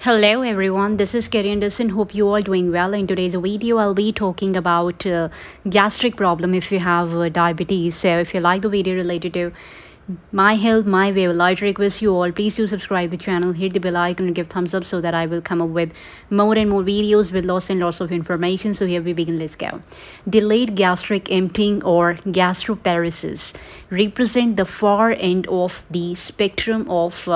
Hello everyone, this is Kerry Anderson. Hope you all doing well. In today's video, I'll be talking about gastric problem if you have diabetes. So if you like the video related to my health, my way, I would like to request you all, please do subscribe the channel, hit the bell icon and give thumbs up so that I will come up with more and more videos with lots and lots of information. So here we begin, let's go. Delayed gastric emptying or gastroparesis represent the far end of the spectrum of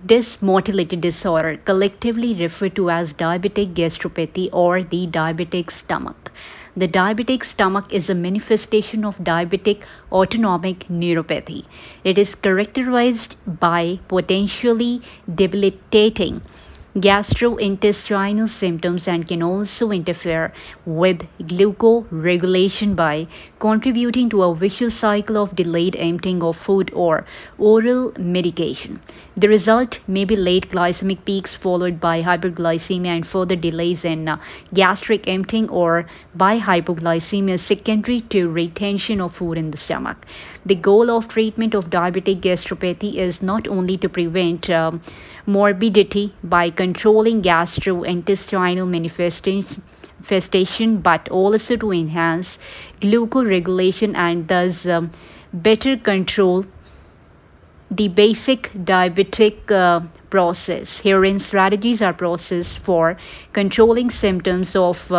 this motility disorder, collectively referred to as diabetic gastropathy or the diabetic stomach. The diabetic stomach is a manifestation of diabetic autonomic neuropathy. It is characterized by potentially debilitating gastrointestinal symptoms and can also interfere with glucoregulation by contributing to a vicious cycle of delayed emptying of food or oral medication. The result may be late glycemic peaks followed by hyperglycemia and further delays in gastric emptying, or by hypoglycemia secondary to retention of food in the stomach. The goal of treatment of diabetic gastropathy is not only to prevent morbidity by controlling gastrointestinal manifestation but also to enhance glucoregulation and thus better control the basic diabetic process. Herein, strategies are processed for controlling symptoms of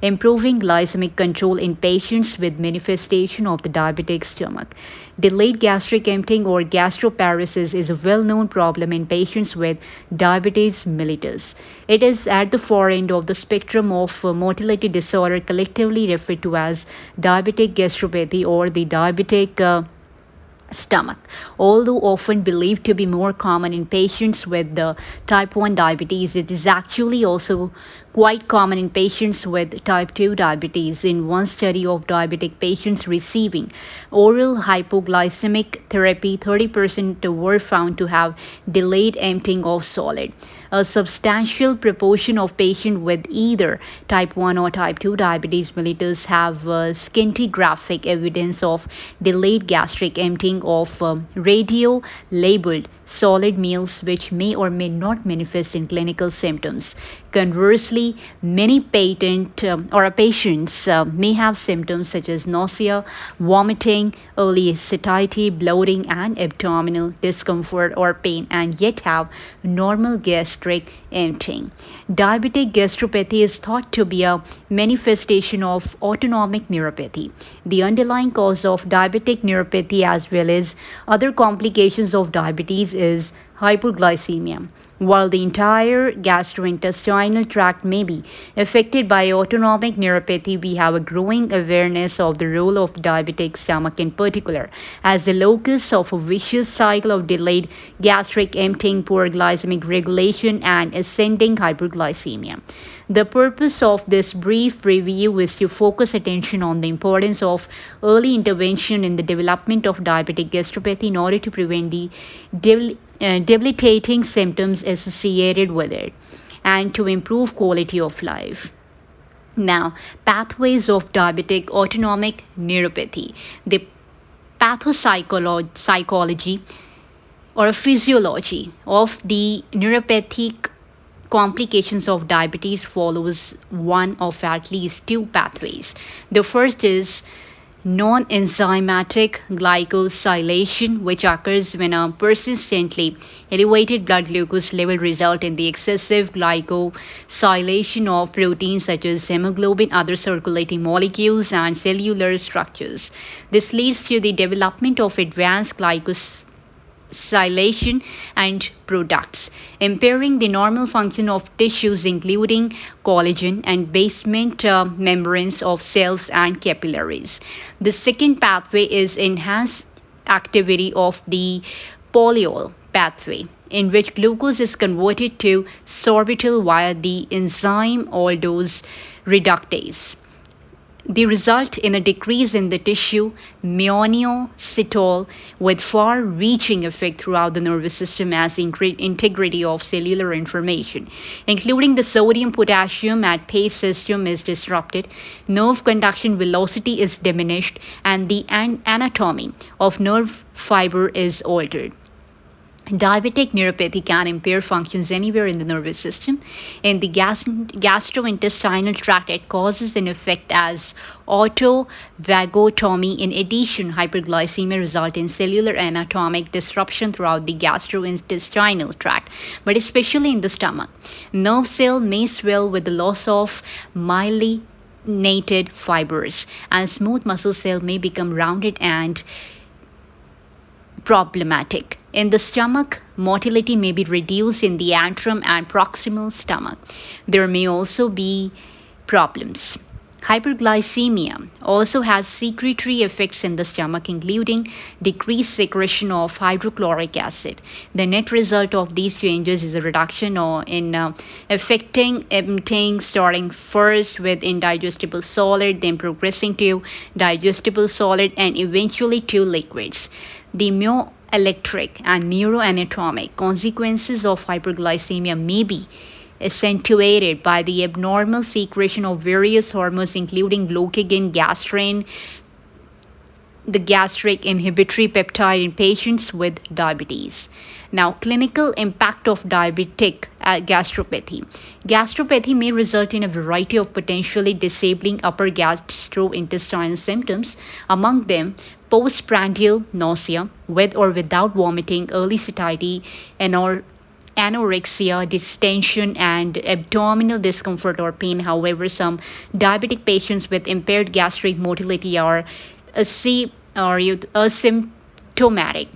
improving glycemic control in patients with manifestation of the diabetic stomach. Delayed gastric emptying or gastroparesis is a well-known problem in patients with diabetes mellitus. It is at the far end of the spectrum of motility disorder, collectively referred to as diabetic gastropathy or the diabetic stomach. Although often believed to be more common in patients with type 1 diabetes, it is actually also quite common in patients with type 2 diabetes. In one study of diabetic patients receiving oral hypoglycemic therapy, 30% were found to have delayed emptying of solid. A substantial proportion of patients with either type 1 or type 2 diabetes mellitus have scintigraphic evidence of delayed gastric emptying of radio-labeled solid meals, which may or may not manifest in clinical symptoms. Conversely, many patients may have symptoms such as nausea, vomiting, early satiety, bloating, and abdominal discomfort or pain, and yet have normal gastric emptying. Diabetic gastropathy is thought to be a manifestation of autonomic neuropathy. The underlying cause of diabetic neuropathy as well as other complications of diabetes is hyperglycemia. While the entire gastrointestinal tract may be affected by autonomic neuropathy, we have a growing awareness of the role of the diabetic stomach in particular as the locus of a vicious cycle of delayed gastric emptying, poor glycemic regulation, and ascending hyperglycemia. The purpose of this brief review is to focus attention on the importance of early intervention in the development of diabetic gastropathy in order to prevent the debilitating symptoms associated with it and to improve quality of life. Now, pathways of diabetic autonomic neuropathy. The pathopsychology or physiology of the neuropathic complications of diabetes follows one of at least two pathways. The first is non-enzymatic glycosylation, which occurs when a persistently elevated blood glucose level result in the excessive glycosylation of proteins such as hemoglobin, other circulating molecules, and cellular structures. This leads to the development of advanced glycosylation and products, impairing the normal function of tissues including collagen and basement membranes of cells and capillaries. The second pathway is enhanced activity of the polyol pathway, in which glucose is converted to sorbitol via the enzyme aldose reductase. They result in a decrease in the tissue myonocytol with far-reaching effect throughout the nervous system as the integrity of cellular information, including the sodium-potassium at pace system is disrupted, nerve conduction velocity is diminished, and the anatomy of nerve fiber is altered. Diabetic neuropathy can impair functions anywhere in the nervous system. In the gastrointestinal tract, it causes an effect as autovagotomy. In addition, hyperglycemia results in cellular anatomic disruption throughout the gastrointestinal tract, but especially in the stomach. Nerve cell may swell with the loss of myelinated fibers, and smooth muscle cell may become rounded and problematic. In the stomach, motility may be reduced in the antrum and proximal stomach. There may also be problems. Hyperglycemia also has secretory effects in the stomach, including decreased secretion of hydrochloric acid. The net result of these changes is a reduction in affecting emptying, starting first with indigestible solid, then progressing to digestible solid, and eventually to liquids. The myoelectric and neuroanatomic consequences of hyperglycemia may be accentuated by the abnormal secretion of various hormones, including glucagon, gastrin, the gastric inhibitory peptide in patients with diabetes. Now, clinical impact of diabetic gastropathy. Gastropathy may result in a variety of potentially disabling upper gastrointestinal symptoms, among them postprandial nausea, with or without vomiting, early satiety, anorexia, distension, and abdominal discomfort or pain. However, some diabetic patients with impaired gastric motility are asymptomatic.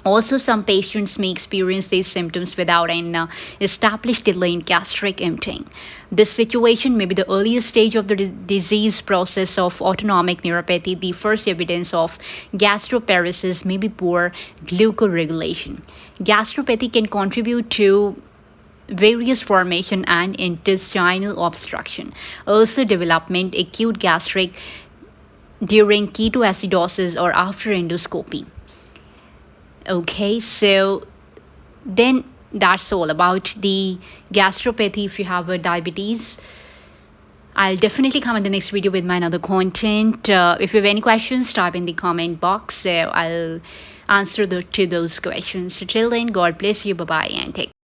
Also, some patients may experience these symptoms without an established delay in gastric emptying. This situation may be the earliest stage of the disease process of autonomic neuropathy. The first evidence of gastroparesis may be poor glucoregulation. Gastropathy can contribute to various formation and intestinal obstruction, ulcer development, acute gastric during ketoacidosis or after endoscopy. Okay, so then that's all about the gastropathy. If you have a diabetes, I'll definitely come in the next video with my another content. If you have any questions, type in the comment box. So I'll answer to those questions. So till then, God bless you. Bye bye, and take care.